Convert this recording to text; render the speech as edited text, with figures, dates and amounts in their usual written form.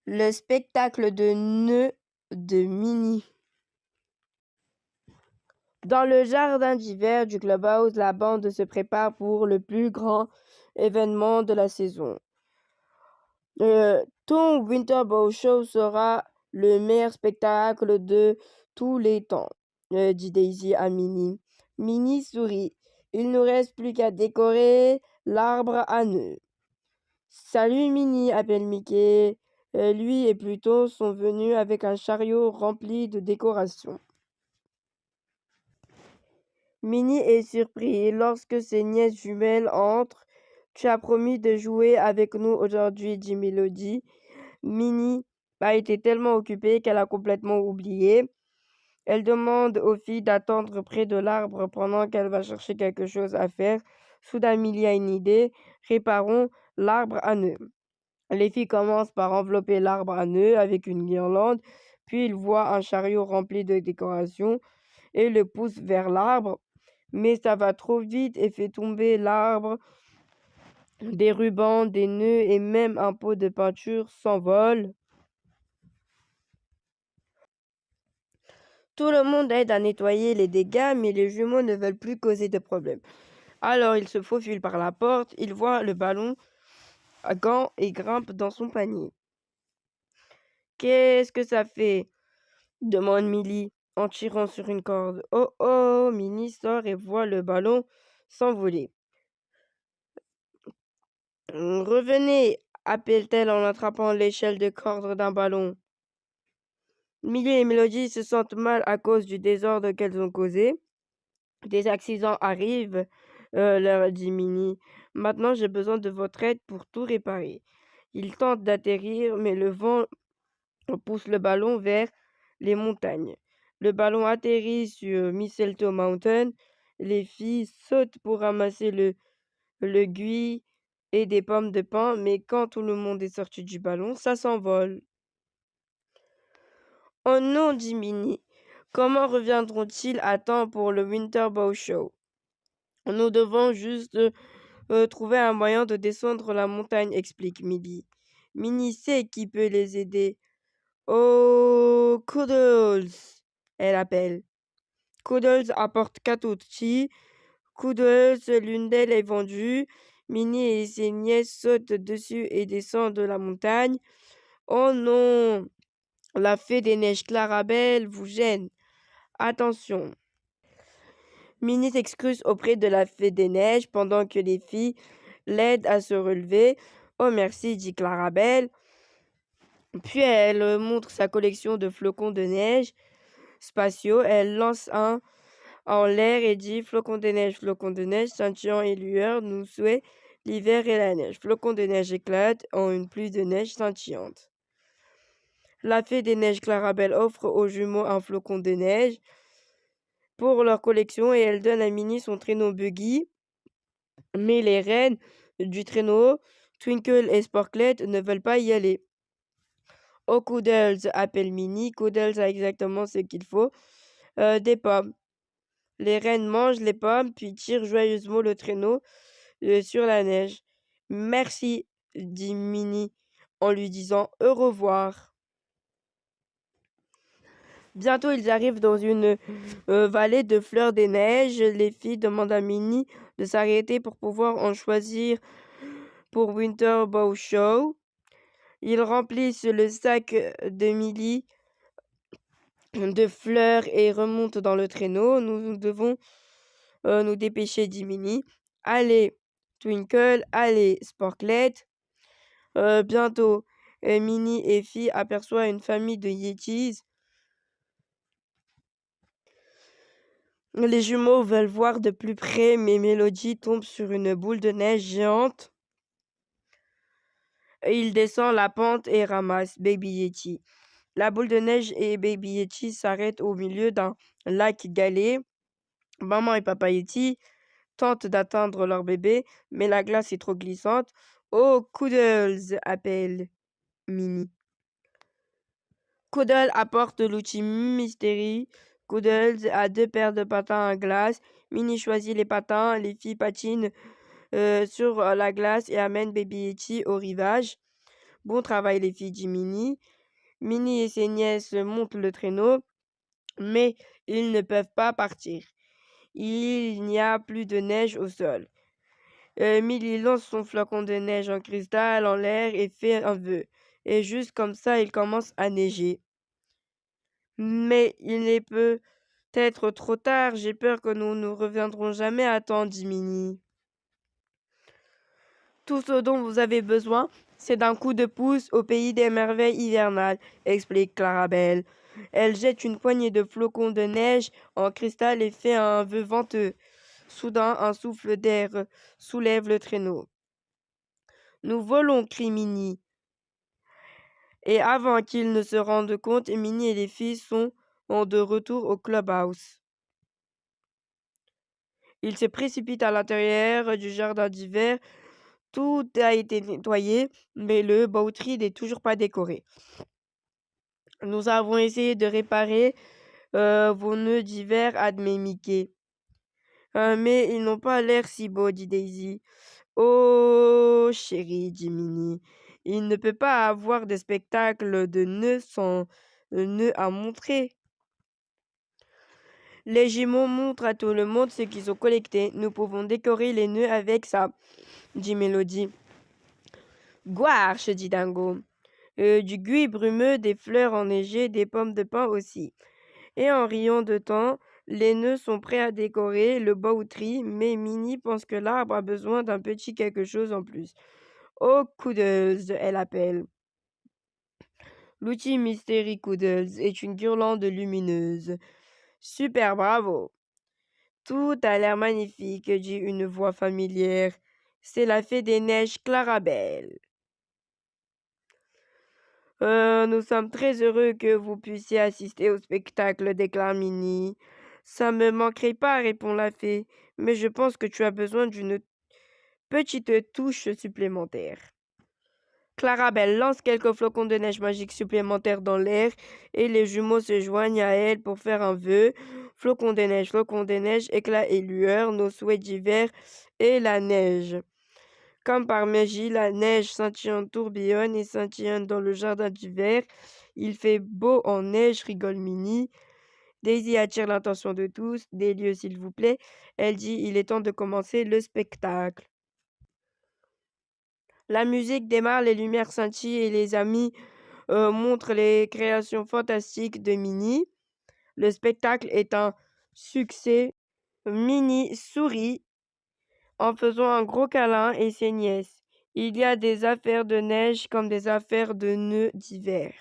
Le spectacle de nœuds de Minnie. Dans le jardin d'hiver du Clubhouse, la bande se prépare pour le plus grand événement de la saison. Ton Winter Bow Show sera le meilleur spectacle de tous les temps, dit Daisy à Minnie. Minnie sourit. Il ne nous reste plus qu'à décorer l'arbre à nœuds. Salut Minnie, appelle Mickey. Lui et Pluto sont venus avec un chariot rempli de décorations. Minnie est surpris lorsque ses nièces jumelles entrent. Tu as promis de jouer avec nous aujourd'hui, dit Mélodie. Minnie a été tellement occupée qu'elle a complètement oublié. Elle demande aux filles d'attendre près de l'arbre pendant qu'elle va chercher quelque chose à faire. Soudain, Millie a une idée. Réparons l'arbre à nœuds. Les filles commencent par envelopper l'arbre à nœuds avec une guirlande, puis ils voient un chariot rempli de décorations et le poussent vers l'arbre. Mais ça va trop vite et fait tomber l'arbre. Des rubans, des nœuds et même un pot de peinture s'envolent. Tout le monde aide à nettoyer les dégâts, mais les jumeaux ne veulent plus causer de problème. Alors ils se faufilent par la porte, ils voient le ballon à gants et grimpent dans son panier. Qu'est-ce que ça fait? Demande Millie en tirant sur une corde. Oh oh, Minnie sort et voit le ballon s'envoler. Revenez, appelle-t-elle en attrapant l'échelle de corde d'un ballon. Millie et Mélodie se sentent mal à cause du désordre qu'elles ont causé. Des accidents arrivent, leur dit Minnie. Maintenant, j'ai besoin de votre aide pour tout réparer. Ils tentent d'atterrir, mais le vent pousse le ballon vers les montagnes. Le ballon atterrit sur Mistletoe Mountain. Les filles sautent pour ramasser le gui et des pommes de pin, mais quand tout le monde est sorti du ballon, ça s'envole. Oh non, dit Minnie. Comment reviendront-ils à temps pour le Winter Bow Show? Nous devons juste trouver un moyen de descendre la montagne, explique Millie. Minnie sait qui peut les aider. Oh, Cuddles, elle appelle. Cuddles apporte 4 outils. Cuddles, l'une d'elles est vendue. Minnie et ses nièces sautent dessus et descendent de la montagne. Oh non, la fée des neiges Clarabelle vous gêne. Attention. Minnie s'excuse auprès de la fée des neiges pendant que les filles l'aident à se relever. Oh merci, dit Clarabelle. Puis elle montre sa collection de flocons de neige spatiaux. Elle lance un en l'air et dit flocons de neige, scintillants et lueurs, nous souhaitent l'hiver et la neige. Flocons de neige éclatent en une pluie de neige scintillante. La fée des neiges Clarabelle offre aux jumeaux un flocon de neige pour leur collection et elle donne à Minnie son traîneau buggy. Mais les reines du traîneau, Twinkle et Sparklet, ne veulent pas y aller. Oh, Cuddles, appelle Minnie. Cuddles a exactement ce qu'il faut. Des pommes. Les reines mangent les pommes, puis tirent joyeusement le traîneau sur la neige. Merci, dit Minnie en lui disant au revoir. Bientôt, ils arrivent dans une vallée de fleurs des neiges. Les filles demandent à Minnie de s'arrêter pour pouvoir en choisir pour Winter Bow Show. Ils remplissent le sac de Millie de fleurs et remontent dans le traîneau. Nous devons nous dépêcher, dit Minnie. Allez, Twinkle, allez, Sparklet. Bientôt, Minnie et Fille aperçoivent une famille de Yetis. Les jumeaux veulent voir de plus près, mais Mélodie tombe sur une boule de neige géante. Il descend la pente et ramasse Baby Yeti. La boule de neige et Baby Yeti s'arrêtent au milieu d'un lac galé. Maman et Papa Yeti tentent d'atteindre leur bébé, mais la glace est trop glissante. Oh, Cuddles, appelle Minnie. Cuddles apporte l'outil Mystery. Cuddles a 2 paires de patins à glace. Minnie choisit les patins. Les filles patinent sur la glace et amènent Baby Yeti au rivage. Bon travail les filles, dit Minnie. Minnie et ses nièces montent le traîneau, mais ils ne peuvent pas partir. Il n'y a plus de neige au sol. Millie lance son flocon de neige en cristal en l'air et fait un vœu. Et juste comme ça, il commence à neiger. Mais il est peut-être trop tard, j'ai peur que nous ne reviendrons jamais à temps, dit Minnie. Tout ce dont vous avez besoin, c'est d'un coup de pouce au pays des merveilles hivernales, explique Clarabelle. Elle jette une poignée de flocons de neige en cristal et fait un vœu venteux. Soudain, un souffle d'air soulève le traîneau. Nous volons, crie Minnie. Et avant qu'ils ne se rendent compte, Minnie et les filles sont de retour au clubhouse. Ils se précipitent à l'intérieur du jardin d'hiver. Tout a été nettoyé, mais le Bowtree n'est toujours pas décoré. Nous avons essayé de réparer vos nœuds d'hiver, admet Mickey. Mais ils n'ont pas l'air si beaux, dit Daisy. Oh, chérie, dit Minnie, il ne peut pas avoir de spectacle de nœuds sans nœuds à montrer. Les jumeaux montrent à tout le monde ce qu'ils ont collecté. Nous pouvons décorer les nœuds avec ça, dit Mélodie. Gouarche, dit Dingo. Du gui brumeux, des fleurs enneigées, des pommes de pin aussi. Et en riant de temps, les nœuds sont prêts à décorer le Bowtree, mais Minnie pense que l'arbre a besoin d'un petit quelque chose en plus. Oh, Coodles, elle appelle. L'outil Mystery Coodles est une guirlande lumineuse. Super, bravo. Tout a l'air magnifique, dit une voix familière. C'est la fée des neiges Clarabelle. Nous sommes très heureux que vous puissiez assister au spectacle, déclare Minnie. Ça me manquerait pas, répond la fée, mais je pense que tu as besoin d'une petite touche supplémentaire. Clarabelle lance quelques flocons de neige magiques supplémentaires dans l'air et les jumeaux se joignent à elle pour faire un vœu. Flocons de neige, éclats et lueurs, nos souhaits d'hiver et la neige. Comme par magie, la neige scintillante tourbillonne et scintillonne dans le jardin d'hiver. Il fait beau en neige, rigole Minnie. Daisy attire l'attention de tous. Des lieux, s'il vous plaît. Elle dit, il est temps de commencer le spectacle. La musique démarre, les lumières scintillent et les amis montrent les créations fantastiques de Minnie. Le spectacle est un succès. Minnie sourit en faisant un gros câlin et ses nièces. Il y a des affaires de neige comme des affaires de nœuds d'hiver.